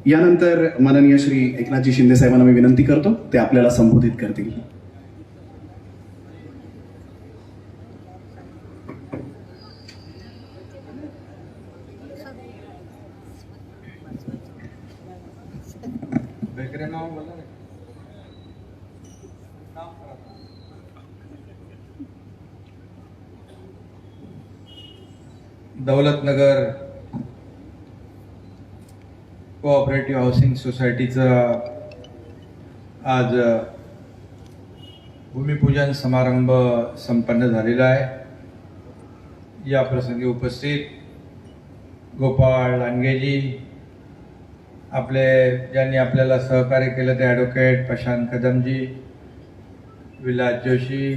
यानंतर माननीय श्री एकनाथजी शिंदे साहेबांना मी विनंती करतो ते आपल्याला संबोधित करतील. दौलतनगर कोऑपरेटिव्ह हाऊसिंग सोसायटीचा आज भूमिपूजन समारंभ संपन्न झालेला आहे. या प्रसंगी उपस्थित गोपाळ लांडगेजी, आपले ज्यांनी आपल्याला सहकार्य केलं ते ॲडव्होकेट प्रशांत कदमजी, विलास जोशी,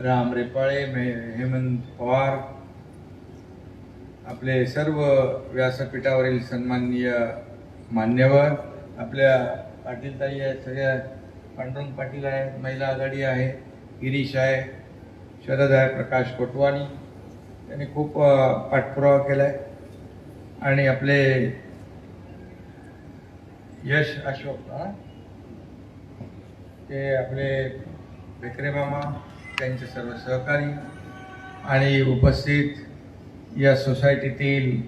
राम रेपाळे, हेमंत पवार, आपले सर्व व्यासपीठावरील सन्माननीय मान्यवर, आपल्या पाटीलताई आहेत, सगळ्या पांडुरंग पाटील आहेत, महिला आघाडी आहे, गिरीश आहे, शरद आहे, प्रकाश कोटवानी, त्यांनी खूप पाठपुरावा केला आहे. आणि आपले यश अशोक ते आपले भेकरे मामा, त्यांचे सर्व सहकारी आणि उपस्थित या सोसायटीतील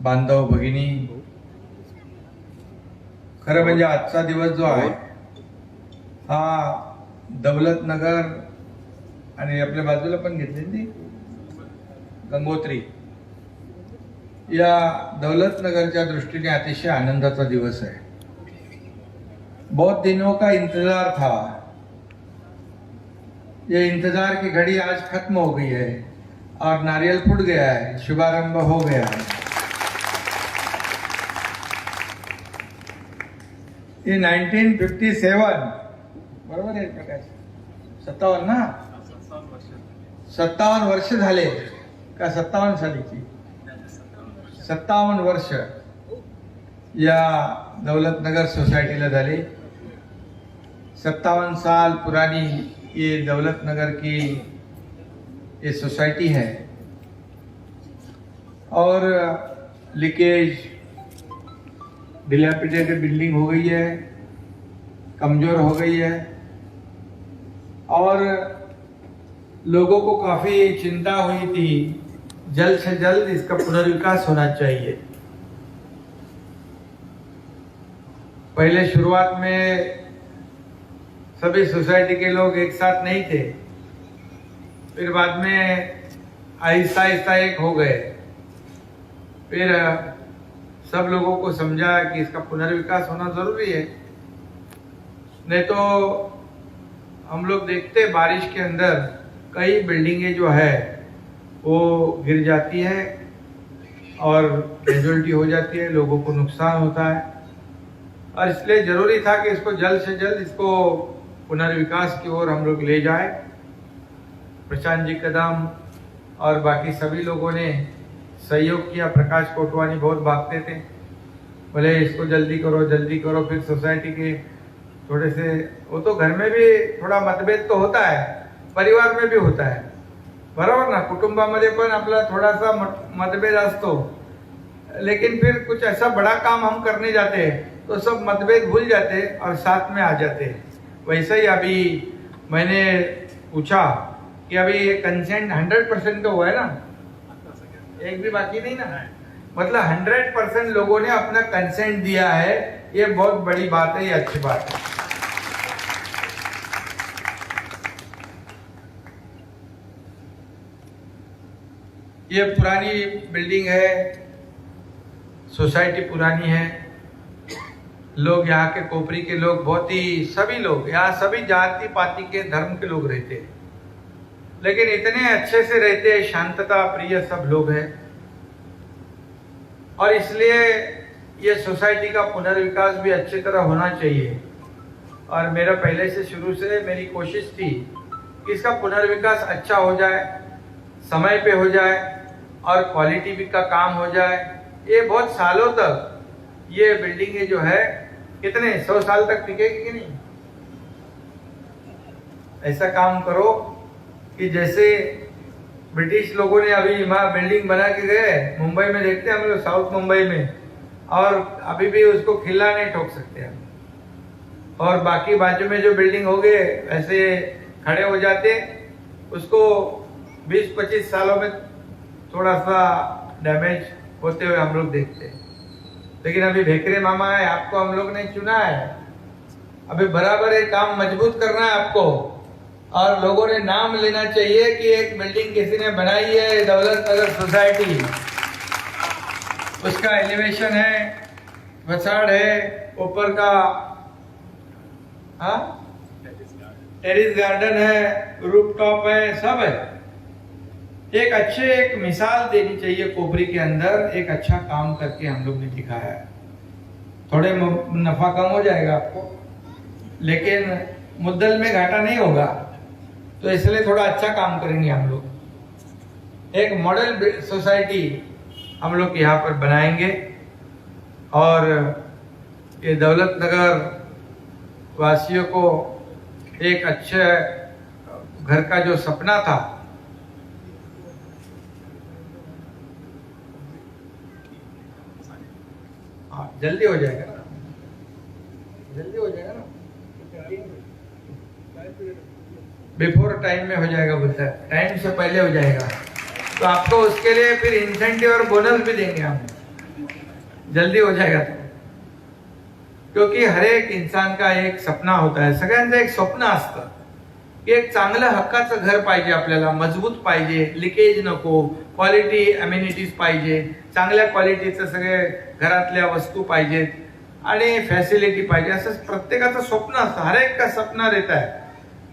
बांधव भगिनी. खरं म्हणजे आजचा दिवस जो आहे हा दौलतनगर आणि आपल्या बाजूला पण घेतली गंगोत्री, या दौलतनगरच्या दृष्टीने अतिशय आनंदाचा दिवस है. बहुत दिनों का इंतजार था. ये इंतजार की घड़ी आज खत्म हो गई है और नारियल फूट गया है, शुभारंभ हो गया है. ये 1957 बरोबर आहे प्रकाश? 57 ना? 57 वर्ष झाले का? 57 सालीची 57 वर्ष या दौलतनगर सोसाइटीला झाले. 57 साल पुरानी ये दौलतनगर की ये सोसाइटी है और लीकेज, डिलैपिडेटेड बिल्डिंग हो गई है, कमजोर हो गई है और लोगों को काफी चिंता हुई थी. जल्द से जल्द इसका पुनर्विकास होना चाहिए. पहले शुरुआत में सभी सोसाइटी के लोग एक साथ नहीं थे, फिर बाद में आहिस्ता आहिस्ता एक हो गए. फिर सब लोगों को समझा कि इसका पुनर्विकास होना जरूरी है. नहीं तो हम लोग देखते बारिश के अंदर कई बिल्डिंगें जो है वो गिर जाती है और कैजुअलिटी हो जाती है, लोगों को नुकसान होता है. और इसलिए जरूरी था कि इसको जल्द से जल्द इसको पुनर्विकास की ओर हम लोग ले जाए. प्रशांत जी कदम और बाकी सभी लोगों ने सहयोग किया. प्रकाश कोटवानी बहुत भागते थे, बोले इसको जल्दी करो. फिर सोसाइटी के थोड़े से, वो तो घर में भी थोड़ा मतभेद तो होता है, परिवार में भी होता है, बरोबर ना? कुटुंबामध्ये पण आपला थोडासा मतभेद असतो, लेकिन फिर कुछ ऐसा बड़ा काम हम करने जाते हैं तो सब मतभेद भूल जाते और साथ में आ जाते हैं. वैसे ही अभी मैंने पूछा कि अभी ये कंसेंट 100% तो हुआ है ना, एक भी बाकी नहीं ना, मतलब 100% लोगों ने अपना कंसेंट दिया है. ये बहुत बड़ी बात है, ये अच्छी बात है. ये पुरानी बिल्डिंग है, सोसाइटी पुरानी है. लोग यहाँ के कोपरी के लोग बहुत ही, सभी लोग यहाँ सभी जाति पाति के धर्म के लोग रहते हैं, लेकिन इतने अच्छे से रहते हैं, शांतता प्रिय सब लोग हैं. और इसलिए ये सोसाइटी का पुनर्विकास भी अच्छी तरह होना चाहिए. और मेरा पहले से शुरू से मेरी कोशिश थी कि इसका पुनर्विकास अच्छा हो जाए, समय पे हो जाए और क्वालिटी भी का काम हो जाए. ये बहुत सालों तक ये बिल्डिंगें जो है, कितने 100 साल तक टिकेगी कि नहीं? ऐसा काम करो कि जैसे ब्रिटिश लोगों ने अभी वहाँ बिल्डिंग बना के गए, मुंबई में देखते हैं हम लोग, साउथ मुंबई में, और अभी भी उसको खिला नहीं ठोक सकते हम, और बाकी बाजू में जो बिल्डिंग हो गए ऐसे खड़े हो जाते, उसको 20-25 सालों में थोड़ा सा डैमेज होते हुए हम लोग देखते हैं। लेकिन अभी भेकरे मामा है, आपको हम लोग ने चुना है, अभी बराबर ये काम मजबूत करना है आपको, और लोगों ने नाम लेना चाहिए कि एक बिल्डिंग किसी ने बनाई है दौलत नगर सोसाइटी, उसका एलिवेशन है, फसाड है, ऊपर का टेरिस गार्डन है, रूफटॉप है, सब है। एक मिसाल देनी चाहिए कोपरी के अंदर, एक अच्छा काम करके हम लोग ने दिखाया है। थोड़े नफा कम हो जाएगा आपको, लेकिन मुद्दल में घाटा नहीं होगा, तो इसलिए थोड़ा अच्छा काम करेंगे हम लोग। एक मॉडल सोसाइटी हम लोग यहाँ पर बनाएंगे, और ये दौलत नगर वासियों को एक अच्छे घर का जो सपना था, जल्दी हो जाएगा ना, जल्दी हो जाएगा ना, बिफोर टाइम में हो जाएगा, बोलता है टाइम से पहले हो जाएगा, तो आपको उसके लिए फिर इंसेंटिव और बोनस भी देंगे हम, जल्दी हो जाएगा तो। क्योंकि हर एक इंसान का एक सपना होता है, सगळ्यांचं एक स्वप्न असतं की एक चांगलं हक्काचं घर पाहिजे आपल्याला, मजबूत पाहिजे, लिकेज नको, क्वालिटी अम्युनिटीज पाहिजे, चांगल्या क्वालिटीचं सगळे घरातल्या वस्तू पाहिजेत आणि फैसिलिटी पाहिजे, असं प्रत्येकाचं स्वप्न असतं। हर एक का सपना रहता है,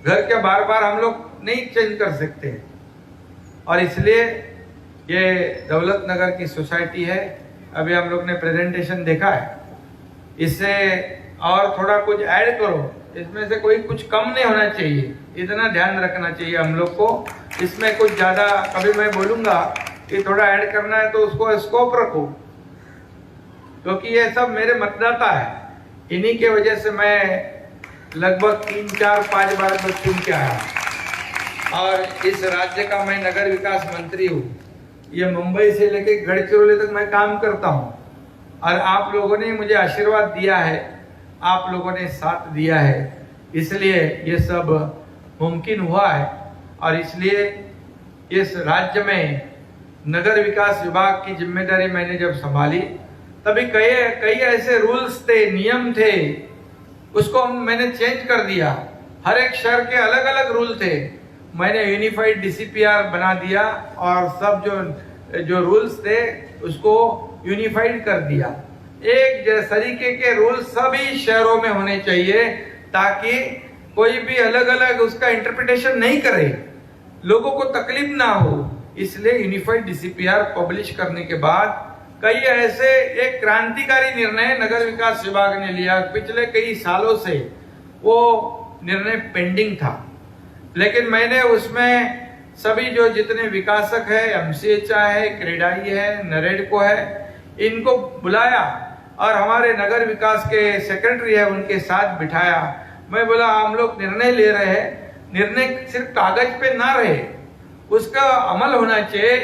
घर के बार बार हम लोग नहीं चेंज कर सकते, और इसलिए ये दौलत नगर की सोसाइटी है। अभी हम लोग ने प्रेजेंटेशन देखा है, इससे और थोड़ा कुछ ऐड करो, इसमें से कोई कुछ कम नहीं होना चाहिए, इतना ध्यान रखना चाहिए हम लोग को। इसमें कुछ ज्यादा कभी मैं बोलूंगा कि थोड़ा ऐड करना है तो उसको स्कोप रखो, क्योंकि ये सब मेरे मतदाता है, इन्हीं के वजह से मैं लगभग 3, 4, 5 बार तो चुन के आया, और इस राज्य का मैं नगर विकास मंत्री हूँ। ये मुंबई से लेके गढ़चिरौली तक मैं काम करता हूँ, और आप लोगों ने मुझे आशीर्वाद दिया है, आप लोगों ने साथ दिया है, इसलिए ये सब मुमकिन हुआ है। और इसलिए इस राज्य में नगर विकास विभाग की जिम्मेदारी मैंने जब संभाली, तभी कई ऐसे रूल्स थे, नियम थे, उसको मैंने चेंज कर दिया। हर एक शहर के अलग अलग रूल थे, मैंने यूनिफाइड डीसीपीआर बना दिया, और सब जो रूल्स थे उसको यूनिफाइड कर दिया। एक तरीके के रूल सभी शहरों में होने चाहिए, ताकि कोई भी अलग अलग उसका इंटरप्रिटेशन नहीं करे, लोगों को तकलीफ ना हो। इसलिए यूनिफाइड डीसीपीआर पब्लिश करने के बाद कई ऐसे एक क्रांतिकारी निर्णय नगर विकास विभाग ने लिया। पिछले कई सालों से वो निर्णय पेंडिंग था, लेकिन मैंने उसमें सभी जो जितने विकासक है, एमसीएचआई है, क्रेडाई है, नरेडको है, इनको बुलाया, और हमारे नगर विकास के सेक्रेटरी है उनके साथ बिठाया। मैं बोला हम लोग निर्णय ले रहे हैं, निर्णय सिर्फ कागज पे ना रहे, उसका अमल होना चाहिए,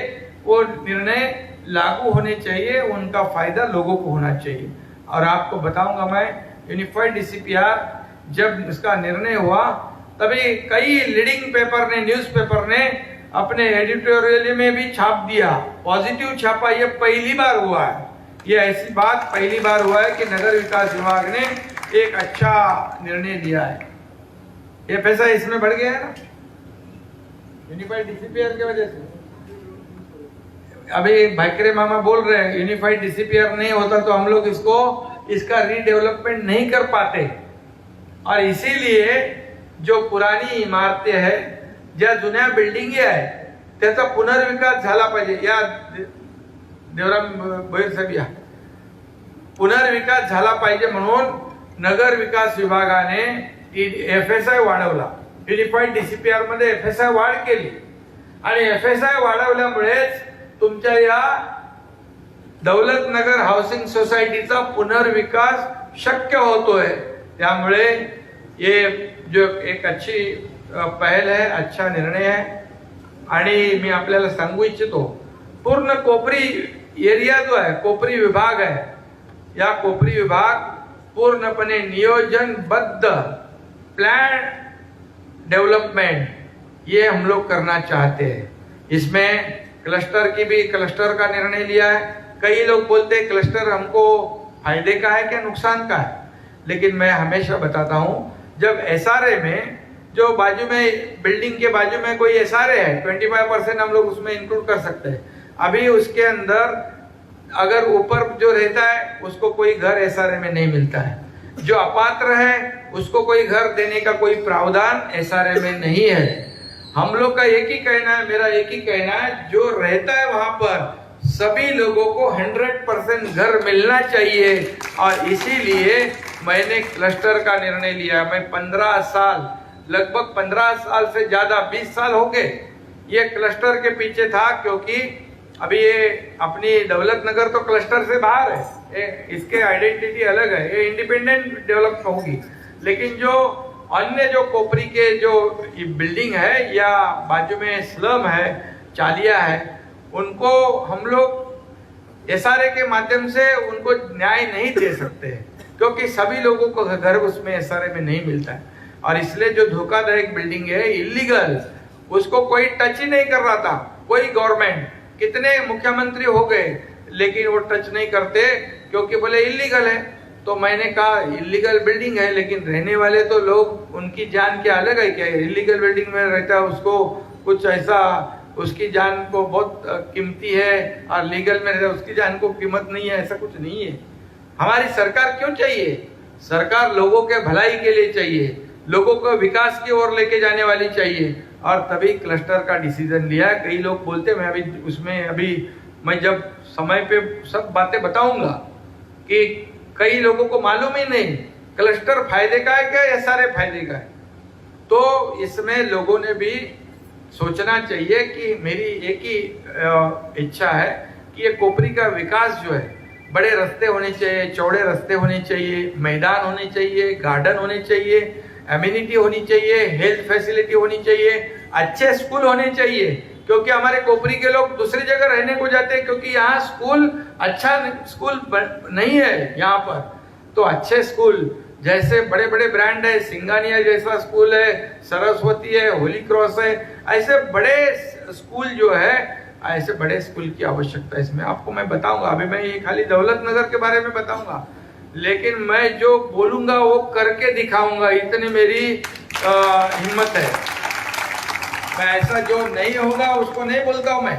वो निर्णय लागू होने चाहिए, उनका फायदा लोगों को होना चाहिए। और आपको बताऊंगा मैं, यूनिफाइड डीसीपीआर जब इसका निर्णय हुआ, तभी कई लीडिंग पेपर ने, न्यूज़पेपर ने अपने एडिटोरियल में भी छाप दिया, पॉजिटिव छापा। ये पहली बार हुआ है, ये ऐसी बात पहली बार हुआ है कि नगर विकास विभाग ने एक अच्छा निर्णय लिया है। ये पैसा इसमें बढ़ गया है ना, यूनिफाइड डीसीपीआर की वजह से। अभी भाकरे मामा बोल रहे हैं यूनिफाइड डीसीपीआर नहीं होता तो हम लोग इसका रीडेवलपमेंट नहीं कर पाते, और इसीलिए जो पुरानी इमारतें हैं, ज्या जुन्या बिल्डिंगी आहे, त्याचा पुनर्विकास झाला पाहिजे। या देवराम भोईर साहेब या, पुनर्विकास झाला पाहिजे म्हणून नगर विकास विभागाने एफएसआय वाढवला, युनिफाइड डीसीपीआर मध्ये एफएसआय वाढ केली, आणि एफएसआय वाढवल्यामुळेच तुमच्या या दौलत नगर हाऊसिंग सोसायटीचा पुनर्विकास शक्य होतोय। त्यामुळे ये जो एक अच्छी पहल है, अच्छा निर्णय आहे. आणि मी आपल्याला सांगू इच्छितो, पूर्ण कोपरी एरिया जो आहे, कोपरी विभाग आहे, या कोपरी विभाग पूर्णपणे नियोजनबद्ध प्लान डेवलपमेंट ये हम लोग करना चाहते हैं. इसमें क्लस्टर का निर्णय लिया है. कई लोग बोलते हैं क्लस्टर हमको फायदे का है क्या नुकसान का है, लेकिन मैं हमेशा बताता हूं, जब एसआरए में जो बाजू में बिल्डिंग के बाजू में कोई एसआरए है 25% हम लोग उसमें इंक्लूड कर सकते हैं. अभी उसके अंदर अगर ऊपर जो रहता है उसको कोई घर एसआरए में नहीं मिलता है. जो अपात्र है उसको कोई घर देने का कोई प्रावधान एसआरए में नहीं है. हम लोग का एक ही कहना है, मेरा एक ही कहना है, जो रहता है वहां पर सभी लोगों को 100% घर मिलना चाहिए. और इसीलिए मैंने क्लस्टर का निर्णय लिया. मैं 15 साल, लगभग 15 साल से ज्यादा 20 साल हो गए ये क्लस्टर के पीछे था, क्योंकि अभी ये अपनी दौलत नगर तो क्लस्टर से बाहर है, इसके आइडेंटिटी अलग है, ये इंडिपेंडेंट डेवलप होगी. लेकिन जो अन्य जो कोपरी के जो बिल्डिंग है या बाजू में स्लम है, चालिया है, उनको हम लोग एसआरए के माध्यम से उनको न्याय नहीं दे सकते, क्योंकि सभी लोगों को घर उसमें एसआरए में नहीं मिलता है. और इसलिए जो धोखादायक बिल्डिंग है, इलीगल, उसको कोई टच ही नहीं कर रहा था. कोई गवर्नमेंट, कितने मुख्यमंत्री हो गए, लेकिन वो टच नहीं करते, क्योंकि बोले इलीगल है. तो मैंने कहा इलीगल बिल्डिंग है, लेकिन रहने वाले तो लोग, उनकी जान क्या अलग है क्या? इलीगल बिल्डिंग में रहता है उसको कुछ ऐसा, उसकी जान को बहुत कीमती है, और लीगल में रहता है उसकी जान को कीमत नहीं है, ऐसा कुछ नहीं है. हमारी सरकार क्यों चाहिए? सरकार लोगों के भलाई के लिए चाहिए, लोगों को विकास की ओर लेके जाने वाली चाहिए. और तभी क्लस्टर का डिसीजन लिया. कई लोग बोलते, मैं अभी उसमें, अभी मैं जब समय पे सब बातें बताऊंगा, कि कई लोगों को मालूम ही नहीं क्लस्टर फायदे का है क्या या सारे फायदे का है. तो इसमें लोगों ने भी सोचना चाहिए कि मेरी एक ही इच्छा है कि ये कोपरी का विकास जो है, बड़े रास्ते होने चाहिए, चौड़े रास्ते होने चाहिए, मैदान होने चाहिए, गार्डन होने चाहिए, एम्यूनिटी होनी चाहिए, हेल्थ फैसिलिटी होनी चाहिए, अच्छे स्कूल होने चाहिए. क्योंकि हमारे कोपरी के लोग दूसरी जगह रहने को जाते हैं, क्योंकि यहाँ स्कूल, अच्छा स्कूल नहीं है यहाँ पर. तो अच्छे स्कूल, जैसे बड़े बड़े ब्रांड है, सिंगानिया जैसा स्कूल है, सरस्वती है, होली क्रॉस है, ऐसे बड़े स्कूल जो है, ऐसे बड़े स्कूल की आवश्यकता है. इसमें आपको मैं बताऊंगा. अभी मैं ये खाली दौलत नगर के बारे में बताऊंगा, लेकिन मैं जो बोलूंगा वो करके दिखाऊंगा, इतनी मेरी हिम्मत है. मैं ऐसा जो नहीं होगा उसको नहीं बोलता हूं. मैं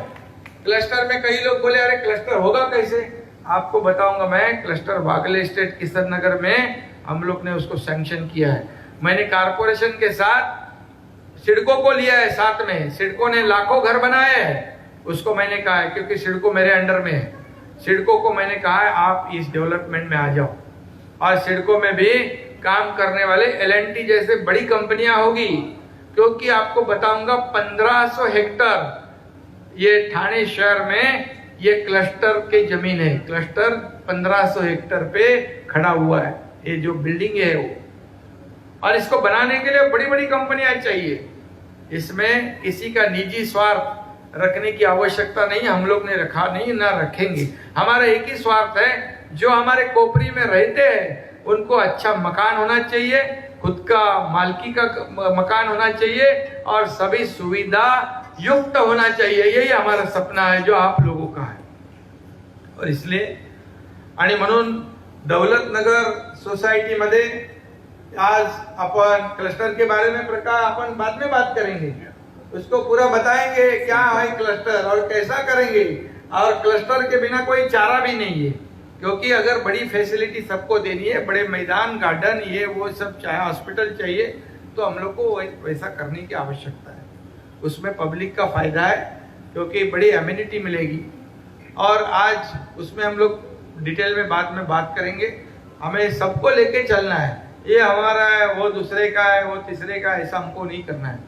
क्लस्टर में कई लोग बोले अरे क्लस्टर होगा कैसे, आपको बताऊंगा. मैं क्लस्टर वागले स्टेट किशन नगर में हम लोग ने उसको सैंक्शन किया है. मैंने कारपोरेशन के साथ सिडको को लिया है साथ में. सिडको ने लाखों घर बनाए हैं, उसको मैंने कहा है, क्योंकि सिडको मेरे अंडर में है, सिडको को मैंने कहा है आप इस डेवलपमेंट में आ जाओ. और सिडको में भी काम करने वाले एलएनटी जैसे बड़ी कंपनियां होगी, क्योंकि आपको बताऊंगा 1500 हेक्टर ये ठाणे शहर में ये क्लस्टर के जमीन है. क्लस्टर 1500 हेक्टर पे खड़ा हुआ है, ये जो बिल्डिंग है वो. और इसको बनाने के लिए बड़ी बड़ी कंपनियां चाहिए. इसमें किसी का निजी स्वार्थ रखने की आवश्यकता नहीं. हम लोग ने रखा नहीं, ना रखेंगे. हमारा एक ही स्वार्थ है, जो हमारे कोपरी में रहते हैं उनको अच्छा मकान होना चाहिए, खुद का मालकी का मकान होना चाहिए, और सभी सुविधा युक्त होना चाहिए. यही हमारा सपना है, जो आप लोगों का है. और इसलिए आणि म्हणून दौलत नगर सोसाइटी मध्ये आज अपन क्लस्टर के बारे में प्रकार अपन बाद में बात करेंगे, उसको पूरा बताएंगे क्या है क्लस्टर और कैसा करेंगे. और क्लस्टर के बिना कोई चारा भी नहीं है, क्योंकि अगर बड़ी फैसिलिटी सबको देनी है, बड़े मैदान, गार्डन, ये वो सब चाहे, हॉस्पिटल चाहिए, तो हम लोग को वैसा करने की आवश्यकता है. उसमें पब्लिक का फायदा है, क्योंकि बड़ी एम्यूनिटी मिलेगी. और आज उसमें हम लोग डिटेल में बाद में बात करेंगे. हमें सबको लेके चलना है. ये हमारा है, वो दूसरे का है, वो तीसरे का, ऐसा हमको नहीं करना है.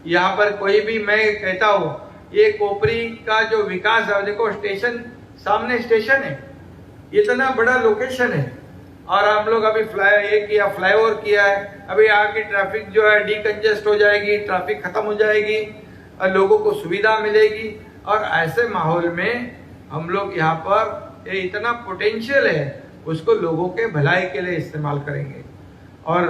यहाँ पर कोई भी, मैं कहता हूँ, ये कोपरी का जो विकास है, देखो स्टेशन, सामने स्टेशन है, इतना बड़ा लोकेशन है, और हम लोग अभी फ्लाईओवर किया है, अभी आगे ट्रैफिक जो है डिकंजेस्ट हो जाएगी, ट्रैफिक खत्म हो जाएगी और लोगों को सुविधा मिलेगी। और ऐसे माहौल में हम लोग यहाँ पर ये इतना पोटेंशियल है उसको लोगों के भलाई के लिए इस्तेमाल करेंगे। और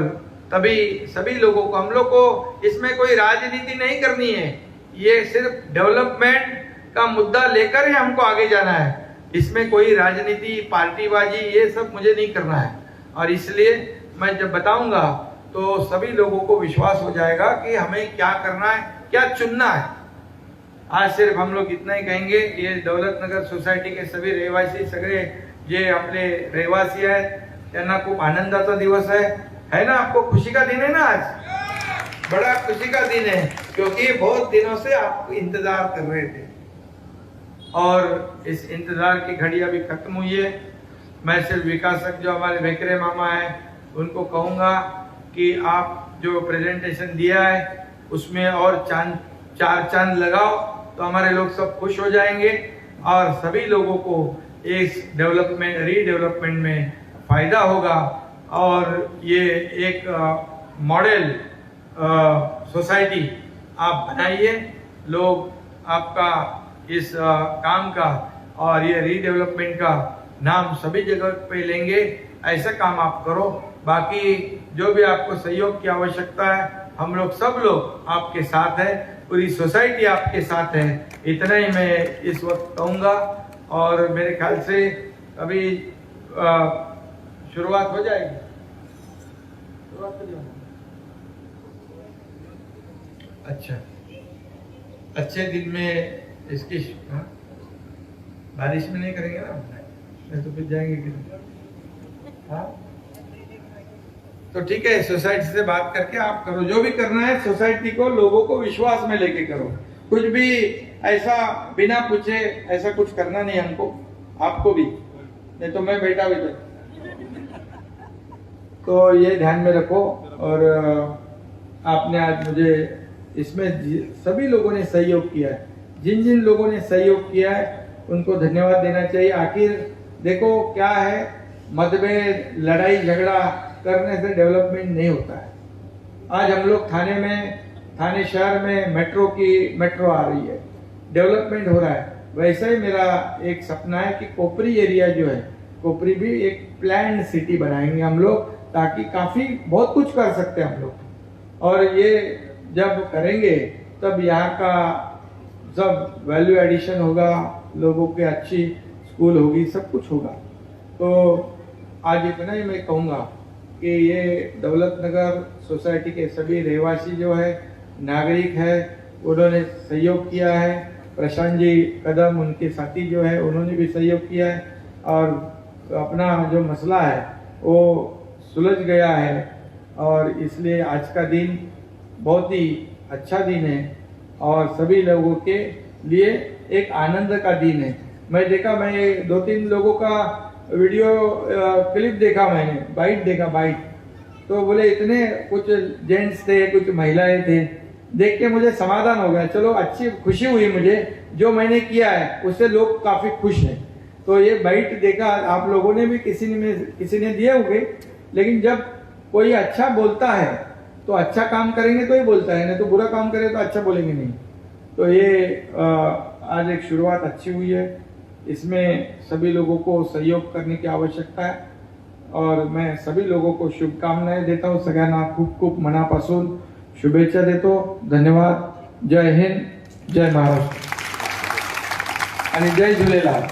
तभी सभी लोगों को, हम लोग को इसमें कोई राजनीति नहीं करनी है, ये सिर्फ डेवलपमेंट का मुद्दा लेकर ही हमको आगे जाना है। इसमें कोई राजनीति, पार्टीबाजी ये सब मुझे नहीं करना है। और इसलिए मैं जब बताऊंगा तो सभी लोगों को विश्वास हो जाएगा कि हमें क्या करना है, क्या चुनना है। आज सिर्फ हम लोग इतना ही कहेंगे, ये दौलत नगर सोसायटी के सभी रहिवासी सगळे जे आपले रहिवासी आहेत त्यांना खूप आनंदाचा दिवस है ना? आपको खुशी का दिन है ना? आज बड़ा खुशी का दिन है क्योंकि बहुत दिनों से आप इंतजार कर रहे थे और इस इंतजार की घड़ी अभी खत्म हुई है। मैं सिर्फ विकासक जो हमारे वेकरे मामा है उनको कहूँगा कि आप जो प्रेजेंटेशन दिया है उसमें और चार चांद लगाओ तो हमारे लोग सब खुश हो जाएंगे और सभी लोगों को इस रीडेवलपमेंट में फायदा होगा। और ये एक मॉडल सोसाइटी आप बनाइए, लोग आपका इस काम का और ये रीडेवलपमेंट का नाम सभी जगह पे लेंगे। ऐसा काम आप करो। बाकी जो भी आपको सहयोग की आवश्यकता है, हम लोग सब लोग आपके साथ है, पूरी सोसाइटी आपके साथ है। इतना ही मैं इस वक्त कहूँगा और मेरे ख्याल से अभी शुरुआत हो जाएगी। अच्छा, अच्छे दिन में इसकी बारिश में नहीं करेंगे ना, नहीं तो फिर जाएंगे किधर? हाँ, तो ठीक है, सोसाइटी से बात करके आप करो, जो भी करना है सोसाइटी को, लोगों को विश्वास में लेके करो। कुछ भी ऐसा बिना पूछे ऐसा कुछ करना नहीं हमको, आपको भी, नहीं तो मैं बैठा भी था। तो ये ध्यान में रखो। और आपने आज मुझे इसमें सभी लोगों ने सहयोग किया है, जिन जिन लोगों ने सहयोग किया है उनको धन्यवाद देना चाहिए। आखिर देखो क्या है, मतभेद, लड़ाई झगड़ा करने से डेवलपमेंट नहीं होता है। आज हम लोग थाने शहर में मेट्रो आ रही है, डेवलपमेंट हो रहा है। वैसे ही मेरा एक सपना है कि कोपरी एरिया जो है, कोपरी भी एक प्लान्ड सिटी बनाएंगे हम लोग, ताकि काफी बहुत कुछ कर सकते हैं हम लोग। और ये जब करेंगे तब यहाँ का सब वैल्यू एडिशन होगा, लोगों के अच्छी स्कूल होगी, सब कुछ होगा। तो आज इतना ही मैं कहूँगा कि ये दौलत नगर सोसाइटी के सभी रहवासी जो है, नागरिक है, उन्होंने सहयोग किया है। प्रशांत जी कदम उनके साथी जो है उन्होंने भी सहयोग किया है और अपना जो मसला है वो सुलझ गया है। और इसलिए आज का दिन बहुत ही अच्छा दिन है और सभी लोगों के लिए एक आनंद का दिन है। मैं 2-3 लोगों का वीडियो क्लिप देखा, मैंने बाइट देखा, तो बोले इतने कुछ जेंट्स थे, कुछ महिलाएं थे, देख के मुझे समाधान हो गया। चलो, अच्छी खुशी हुई मुझे, जो मैंने किया है उससे लोग काफी खुश हैं। तो ये बाइट देखा, आप लोगों ने भी किसी ने दिए होंगे, लेकिन जब कोई अच्छा बोलता है तो अच्छा काम करेंगे तो ही बोलता है, नहीं तो बुरा काम करे तो अच्छा बोलेंगे नहीं। तो ये आज एक शुरुआत अच्छी हुई है, इसमें सभी लोगों को सहयोग करने की आवश्यकता है और मैं सभी लोगों को शुभकामनाएं देता हूँ। सगळ्यांना खूप खूप मनापासून शुभेच्छा देतो। धन्यवाद। जय हिंद, जय महाराष्ट्र आणि जय झूलेलाल।